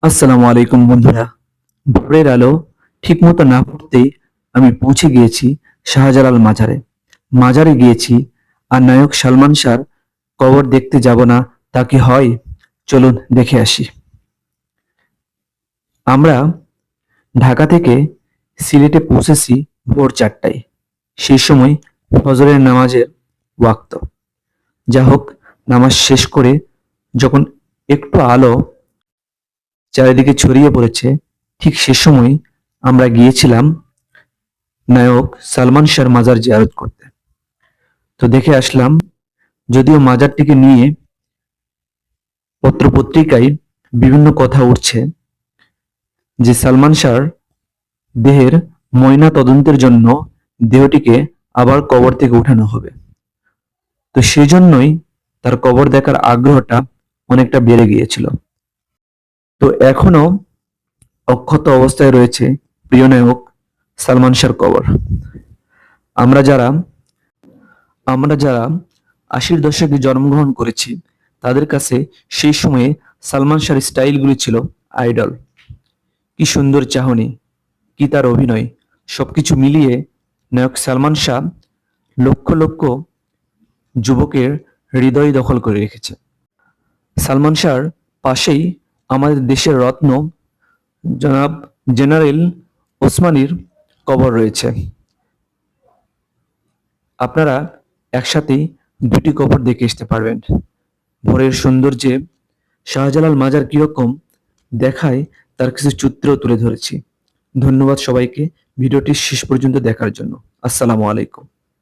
আসসালামু আলাইকুম বন্ধুরা। ভোরের আলো ঠিকমতো না ফুটতেই আমি পৌঁছে গিয়েছি শাহজালাল মাজারে। মাজারে গিয়েছি, আর নায়ক সালমান শাহর কবর দেখতে যাব না তা কি হয়? চলুন দেখে আসি। আমরা ঢাকা থেকে সিলেটে পৌঁছেছি ভোর 4টায়। সেই সময় ফজরের নামাজের ওয়াক্ত। যা হোক, নামাজ শেষ করে যখন একটু আলো চারিদিকে ছড়িয়ে পড়েছে, ঠিক সে সময় আমরা গিয়েছিলাম নায়ক সালমান শাহর মাজার জিয়ারত করতে। তো দেখে আসলাম, যদিও মাজারটিকে নিয়ে পত্রপত্রিকায় বিভিন্ন কথা উঠছে যে সালমান শাহর দেহের ময়না তদন্তের জন্য দেহটিকে আবার কবর থেকে উঠানো হবে। তো সেজন্যই তার কবর দেখার আগ্রহটা অনেকটা বেড়ে গিয়েছিল। তো এখনো অক্ষত অবস্থায় রয়েছে প্রিয় নায়ক সালমান শাহর কবর। আমরা যারা আমরা যারা 80-র দশকে জন্মগ্রহণ করেছি, তাদের কাছে সেই সময়ে সালমান শাহর স্টাইলগুলি ছিল আইডল। কি সুন্দর চাহনি, কি তার অভিনয়! সবকিছু মিলিয়ে নায়ক সালমান শাহ লক্ষ লক্ষ যুবকের হৃদয় দখল করে রেখেছে। সালমান শাহর পাশেই আমাদের দেশের রত্ন জনাব জেনারেল ওসমানীর কবর রয়েছে। আপনারা একসাথেই দুটি কবর দেখে আসতে পারবেন। ভোরের সৌন্দর্যে শাহজালাল মাজার কিরকম দেখায় তার কিছু চিত্র তুলে ধরেছি। ধন্যবাদ সবাইকে ভিডিওটি শেষ পর্যন্ত দেখার জন্য। আসসালামু আলাইকুম।